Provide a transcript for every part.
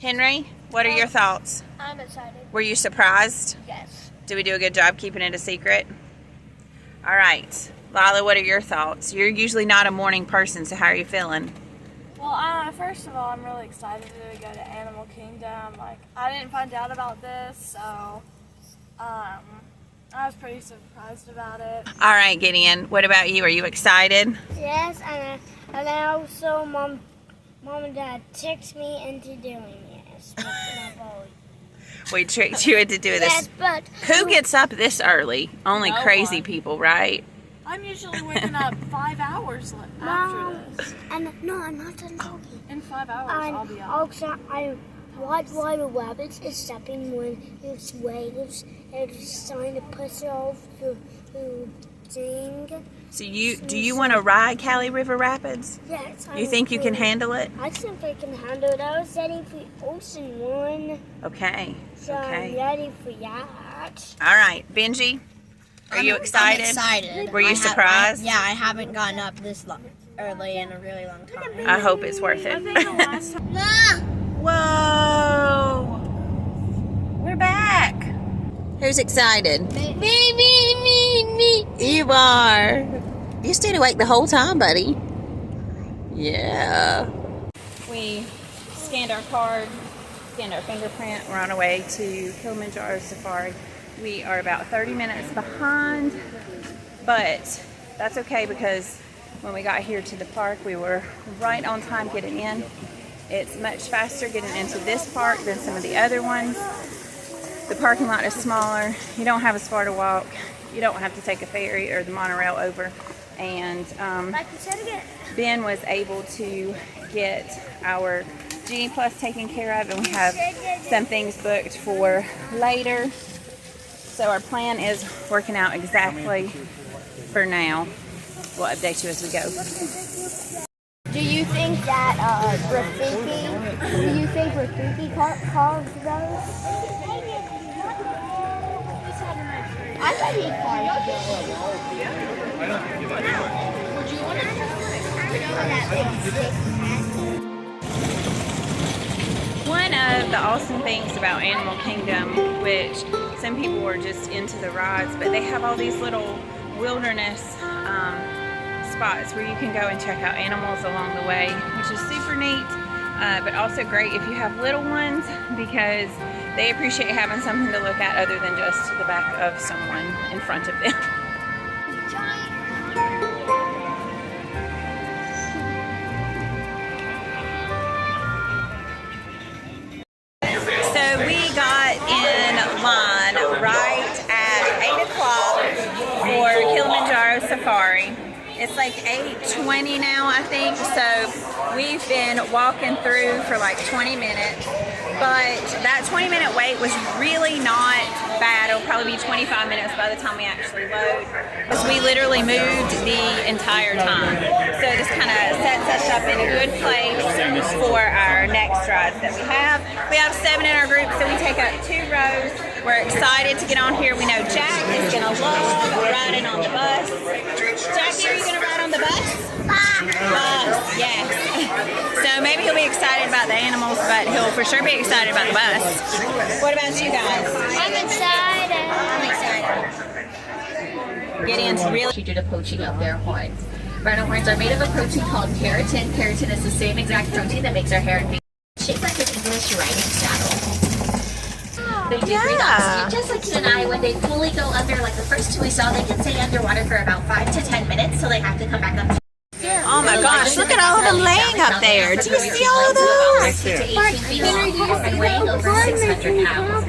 Henry, what are your thoughts? I'm excited. Were you surprised? Yes. Did we do a good job keeping it a secret? All right. Lila, what are your thoughts? You're usually not a morning person, so how are you feeling? Well, first of all, I'm really excited to go to Animal Kingdom. Like, I didn't find out about this, so I was pretty surprised about it. All right, Gideon, what about you? Are you excited? Yes, and also mom and dad tricked me into doing this. With my boy. We tricked you into doing Yes, this. but Who gets up this early? Only No crazy one. people, right? I'm usually waking up 5 hours after this. And no, I'm not done talking. In 5 hours, I'll be out. Also, I watch why the rabbits is stepping when it's waves. It's trying to push off the thing. So do you want to ride Cali River Rapids? Yes. You think you can handle it? I think I can handle it. I was ready for Ocean One. Okay. So Okay. I'm ready for that. All right, Benji, are you excited? I'm excited. Were you surprised? Yeah, I haven't gotten up this early in a really long time. I hope it's worth it. Nah. Whoa! We're back. Who's excited? Me. You are. You stayed awake the whole time, buddy. Yeah. We scanned our card, scanned our fingerprint. We're on our way to Kilimanjaro Safari. We are about 30 minutes behind, but that's okay because when we got here to the park, we were right on time getting in. It's much faster getting into this park than some of the other ones. The parking lot is smaller. You don't have as far to walk. You don't have to take a ferry or the monorail over. And Ben was able to get our Genie Plus taken care of, and we have some things booked for later. So our plan is working out exactly for now. We'll update you as we go. Do you think that Rafiki carved those? I thought he carved One of the awesome things about Animal Kingdom, which some people are just into the rides, but they have all these little wilderness spots where you can go and check out animals along the way, which is super neat, but also great if you have little ones because they appreciate having something to look at other than just the back of someone in front of them. So we got in line right at 8 o'clock for Kilimanjaro Safari. It's like 8:20 now, I think, so we've been walking through for like 20 minutes, but that 20-minute wait was really not bad. It'll probably be 25 minutes by the time we actually load, because we literally moved the entire time. So this kind of sets us up in a good place for our next rides that we have. We have 7 in our group, so we take up 2 rows. We're excited to get on here. We know Jack is going to love riding on the bus. Jackie, are you going to ride on the bus? Bus, yes. So maybe he'll be excited about the animals, but he'll for sure be excited about the bus. What about you guys? I'm excited. Gideon's really due to poaching of their horns. Rhino horns are made of a protein called keratin. Keratin is the same exact protein that makes our hair and shaped like an English riding saddle. They do breathe oxygen, just like you and I. When they fully go under, like the first 2 we saw, they can stay underwater for about 5 to 10 minutes, so they have to come back up. Oh my gosh, look at all of them laying up there. Do you see all of those? Weighing over 600 pounds.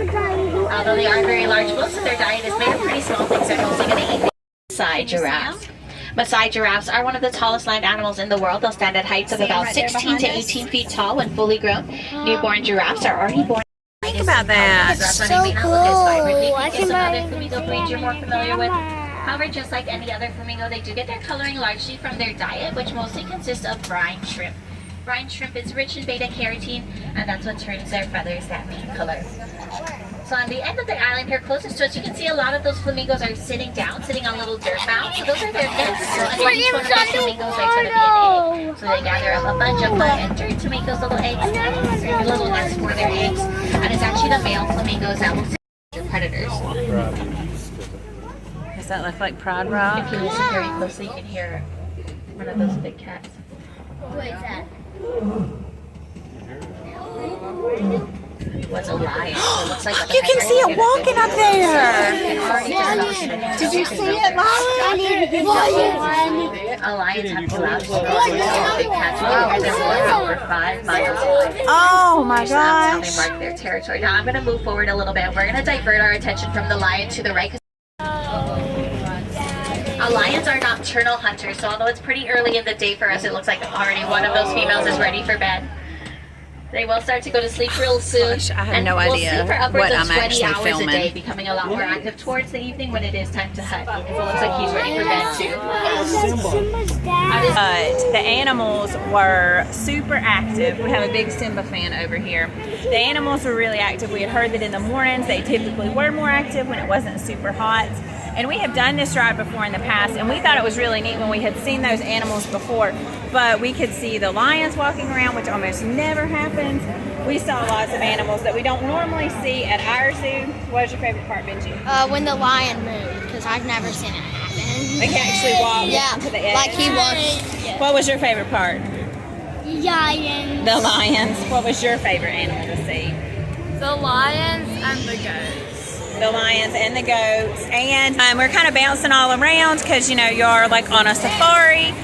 Although they are very large, most of their diet is made of pretty small things they're mostly going to eat. Maasai giraffes. Maasai giraffes are one of the tallest land animals in the world. They'll stand at heights of about 16 to 18 feet tall when fully grown. Newborn giraffes are already born. Think about that. So cool. I can Some buy other flamingo breeds you're more familiar with. However, just like any other flamingo, they do get their coloring largely from their diet, which mostly consists of brine shrimp. Brine shrimp is rich in beta carotene, and that's what turns their feathers that main color. So on the end of the island here, closest to us, you can see a lot of those flamingos are sitting down, sitting on little dirt mounds. So those are their nests. So underneath each one of those flamingos, there's going to be an egg. So they gather up a bunch of mud and dirt to make those little eggs, little nests for their eggs. And it's actually the male flamingos that will sit their predators. Does that look like Pride Rock? If you listen very closely, you can hear one of those big cats. What is that? What's a lion? It looks like You can see it walking up there. Did you see it, Lion? Lions have two loud big cats with over 5 miles away. Oh my So that's how gosh. they mark their territory. Now I'm going to move forward a little bit. We're going to divert our attention from the lion to the right. Lions are nocturnal hunters, so although it's pretty early in the day for us, it looks like already one of those females is ready for bed. They will start to go to sleep real soon. Gosh, I have and no we'll idea sleep for upwards what of I'm 20 actually hours filming. a day, becoming a lot more active towards the evening when it is time to hunt. So it looks like he's ready for bed too. But the animals were super active. We have a big Simba fan over here. The animals were really active. We had heard that in the mornings they typically were more active when it wasn't super hot. And we have done this ride before in the past, and we thought it was really neat when we had seen those animals before. But we could see the lions walking around, which almost never happens. We saw lots of animals that we don't normally see at our zoo. What was your favorite part, Benji? When the lion moved, because I've never seen it happen. They can actually walk Yeah, to the edge. like he walked. What was your favorite part? Lion. The lions. What was your favorite animal to see? The lions and the goats. The lions and the goats. And we're kind of bouncing all around because, you know, you're like on a safari.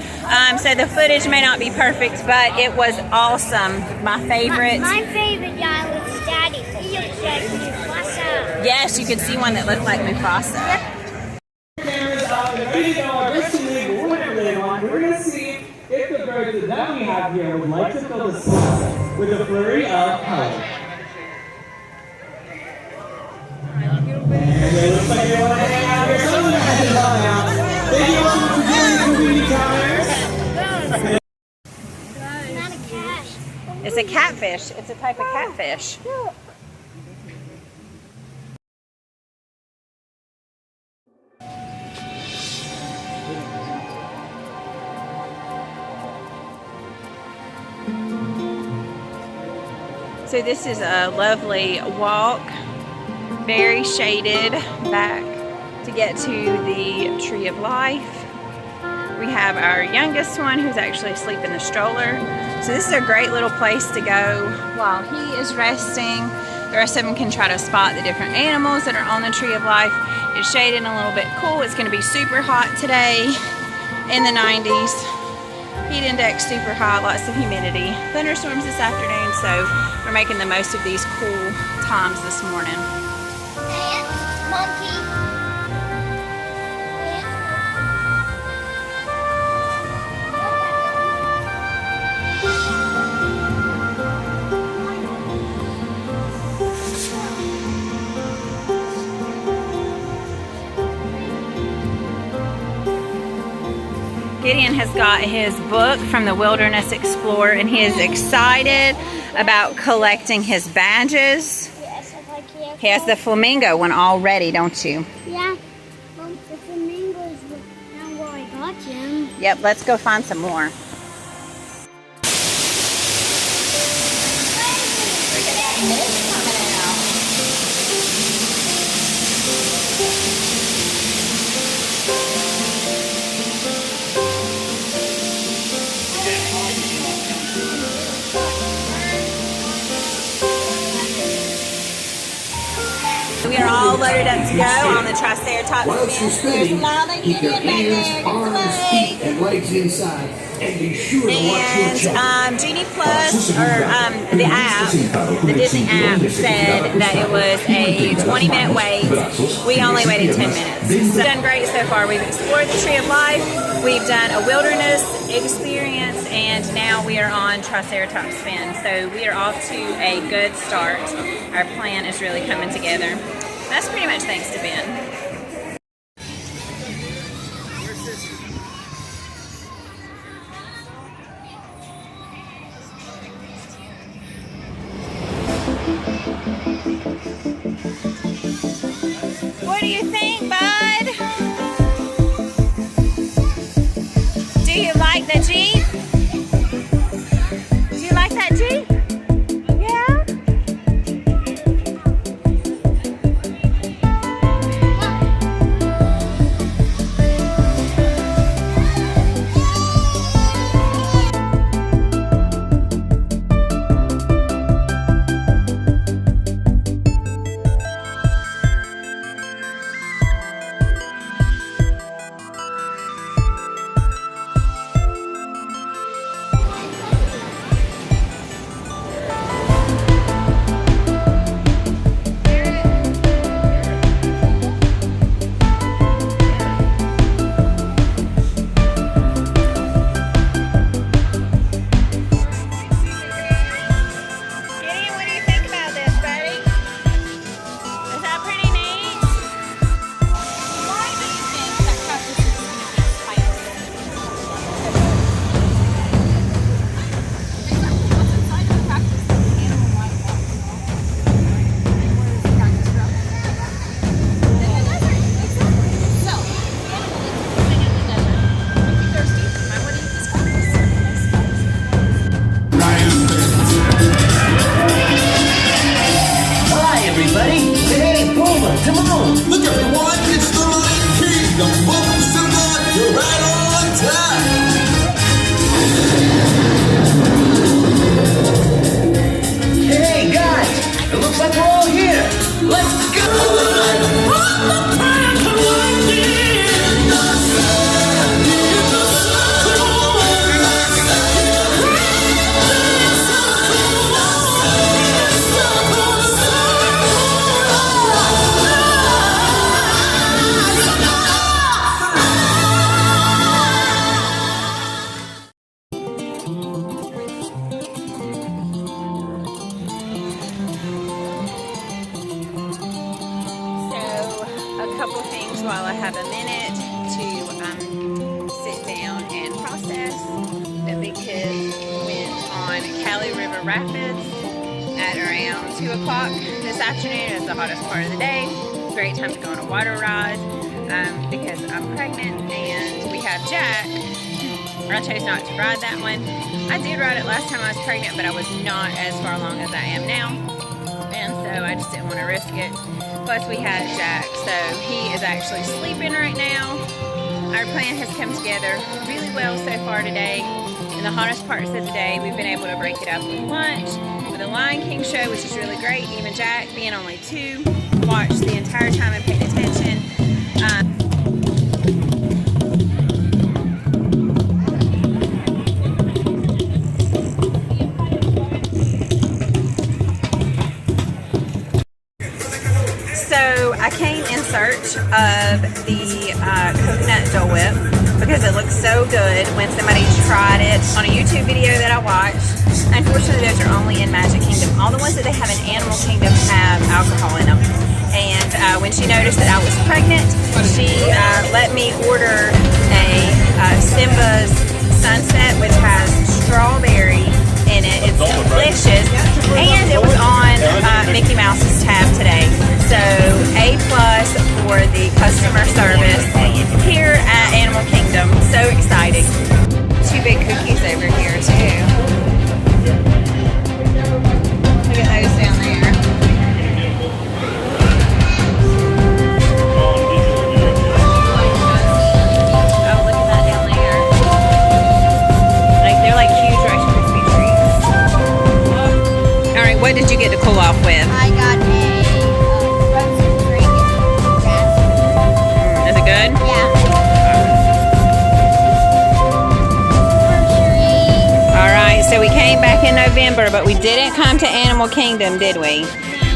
So the footage may not be perfect, but it was awesome. My favorite. My favorite guy was Daddy. He looked like Mufasa. Yes, you could see one that looked like Mufasa. We're going to see if the birds that we have here would like to fill the sky with a flurry of color. And it looks like they want to hang out here. Some of them have to come out. Thank you all for joining Community Commerce. Not a cat. It's a catfish. It's a type of catfish. So this is a lovely walk, very shaded back to get to the Tree of Life. We have our youngest one who's actually asleep in the stroller. So this is a great little place to go while he is resting. The rest of them can try to spot the different animals that are on the Tree of Life. It's shaded and a little bit cool. It's going to be super hot today in the 90s. Heat index super high, lots of humidity. Thunderstorms this afternoon, so we're making the most of these cool times this morning. Monkey. Gideon has got his book from the Wilderness Explorer, and he is excited about collecting his badges. Yes, I like it. He has the flamingo one already, don't you? Yeah. Well, the flamingos were not where I got him. Yep, let's go find some more. We are all loaded up to go on the Triceratops Whilst you're spin. spinning, keep your hands, arms, feet, and legs inside. And be sure to watch your jump. And Genie Plus, or the app, the Disney app, said that it was a 20-minute wait. We only waited 10 minutes. So we've done great so far. We've explored the Tree of Life, we've done a wilderness experience, and now we are on Triceratops spin. So we are off to a good start. Our plan is really coming together. That's pretty much thanks to Ben. while I have a minute to sit down and process that the kids went on Cali River Rapids at around 2 o'clock this afternoon. It's the hottest part of the day. Great time to go on a water ride because I'm pregnant and we have Jack. I chose not to ride that one. I did ride it last time I was pregnant, but I was not as far along as I am now. And so I just didn't want to risk it. Plus we had Jack, so he is actually sleeping right now. Our plan has come together really well so far today. In the hottest parts of the day, we've been able to break it up with lunch, with a Lion King show, which is really great. Even Jack, being only 2, watched the entire time and paid attention. So I came in search of the coconut Dole Whip because it looks so good when somebody tried it on a YouTube video that I watched. Unfortunately, those are only in Magic Kingdom. All the ones that they have in Animal Kingdom have alcohol in them. And when she noticed that I was pregnant, she let me order a Simba's Sunset, which has strawberry in it. It's delicious, and it was on Mickey Mouse's tab today. So A+ for the customer service here at Animal Kingdom. So exciting. 2 big cookies over here too. Look at those down there. Oh, look at that down there. Like they're like huge Rice Krispie treats. All right, what did you get to cool off with? I got a frozen drink. Is it good? Yeah. Alright, so we came back in November, but we didn't come to Animal Kingdom, did we?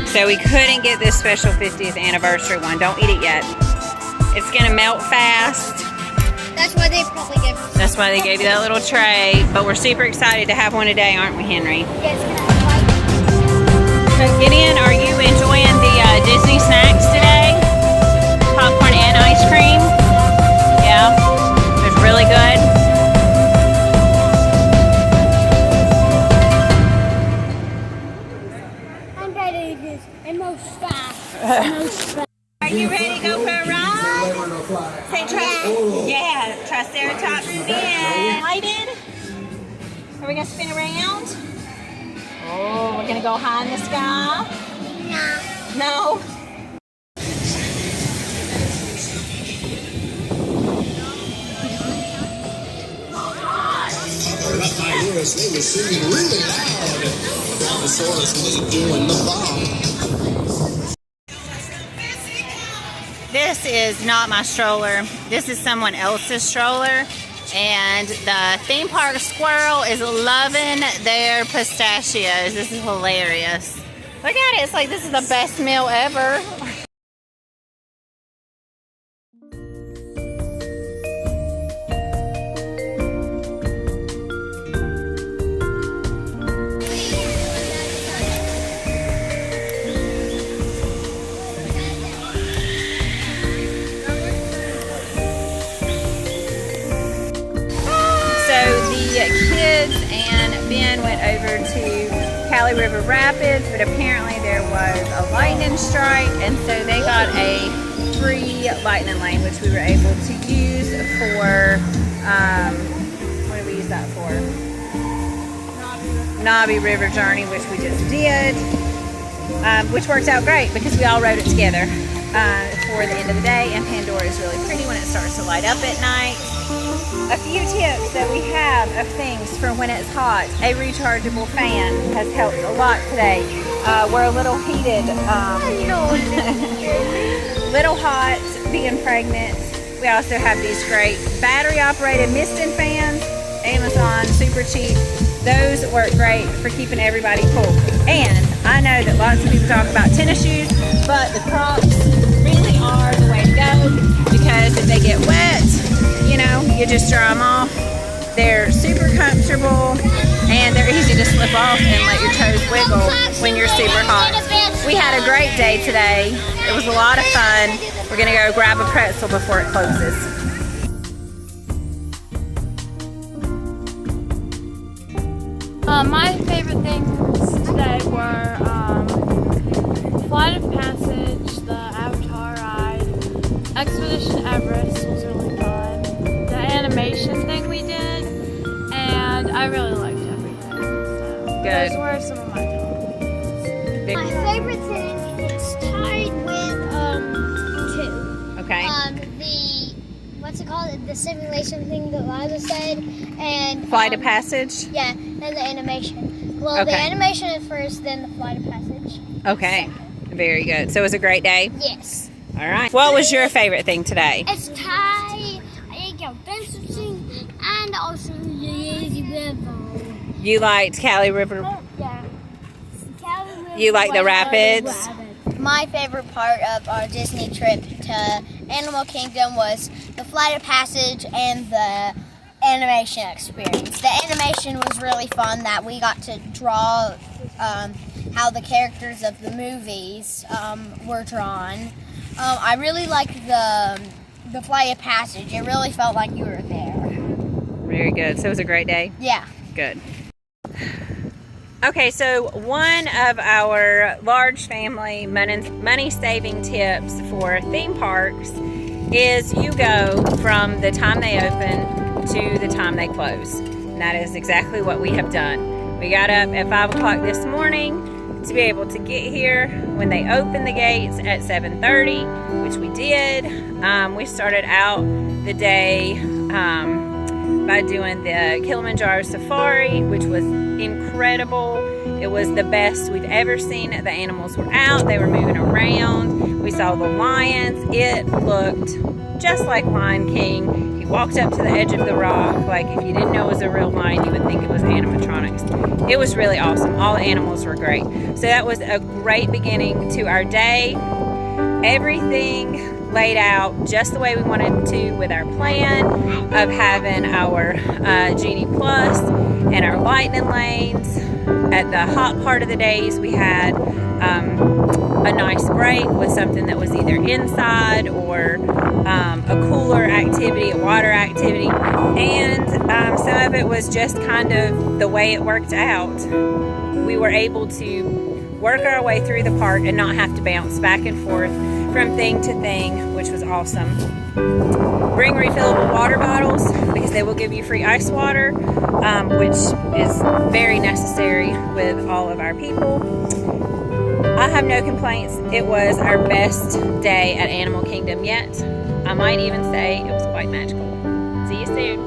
So we couldn't get this special 50th anniversary one. Don't eat it yet. It's going to melt fast. That's why they probably gave us. That's why they gave you that little tray. But we're super excited to have one today, aren't we, Henry? Yes, can I So Gideon, are you enjoying the Disney snacks today? Popcorn and ice cream? Yeah? It's really good? I'm ready to do this. I'm most fast. Are you ready to go for a ride? Say Triceratops spin. Excited? Are we going to spin around? Oh, we're going to go high in the sky? No. No? They were singing really loud. The Brontosaurus was doing the bomb. This is not my stroller. This is someone else's stroller. And the theme park squirrel is loving their pistachios. This is hilarious. Look at it. It's like this is the best meal ever. Kids and Ben went over to Cali River Rapids, but apparently there was a lightning strike, and so they got a free lightning lane, which we were able to use for, what did we use that for? Nobby River Journey, which we just did, which worked out great because we all rode it together for the end of the day, and Pandora is really pretty when it starts to light up at night. A few tips that we have of things for when it's hot. A rechargeable fan has helped a lot today. We're a little heated, little hot being pregnant. We also have these great battery operated misting fans, Amazon, super cheap. Those work great for keeping everybody cool. And I know that lots of people talk about tennis shoes, but the Crocs really are the way to go because if they get wet, you know, you just dry them off. They're super comfortable and they're easy to slip off and let your toes wiggle when you're super hot. We had a great day today. It was a lot of fun. We're gonna go grab a pretzel before it closes. My favorite things today were Flight of Passage, the Avatar ride, Expedition Everest was really fun, the animation thing we did, and I really liked everything. So Good. those were some of my favorites. My favorite thing is tied with two. Okay. What's it called? The simulation thing that Liza said, and Flight of Passage? Yeah, and the animation. Well, the Okay. animation is first, then the Flight of Passage. Okay. Very good. So it was a great day? Yes. All right. What was your favorite thing today? It's tie. I got fencing and also the lazy river. You liked Cali River. Yeah. You like the rapids? My favorite part of our Disney trip to Animal Kingdom was the Flight of Passage and the animation experience. The animation was really fun that we got to draw how the characters of the movies were drawn. I really liked the Flight of Passage. It really felt like you were there. Very good. So it was a great day? Yeah. Good. Okay, so one of our large family money-saving tips for theme parks is you go from the time they open to the time they close. And that is exactly what we have done. We got up at 5 o'clock this morning to be able to get here when they open the gates at 7:30, which we did. We started out the day by doing the Kilimanjaro Safari, which was incredible. It was the best we've ever seen. The animals were out, they were moving around. We saw the lions. It looked just like Lion King. He walked up to the edge of the rock. Like, if you didn't know it was a real lion, you would think it was animatronics. It was really awesome. All the animals were great. So that was a great beginning to our day. Everything laid out just the way we wanted to with our plan of having our Genie Plus and our lightning lanes. At the hot part of the days, we had a nice break with something that was either inside or a cooler activity, a water activity, and some of it was just kind of the way it worked out. We were able to work our way through the park and not have to bounce back and forth from thing to thing, which was awesome. Bring refillable water bottles because they will give you free ice water, which is very necessary with all of our people. I have no complaints. It was our best day at Animal Kingdom yet. I might even say it was quite magical. See you soon.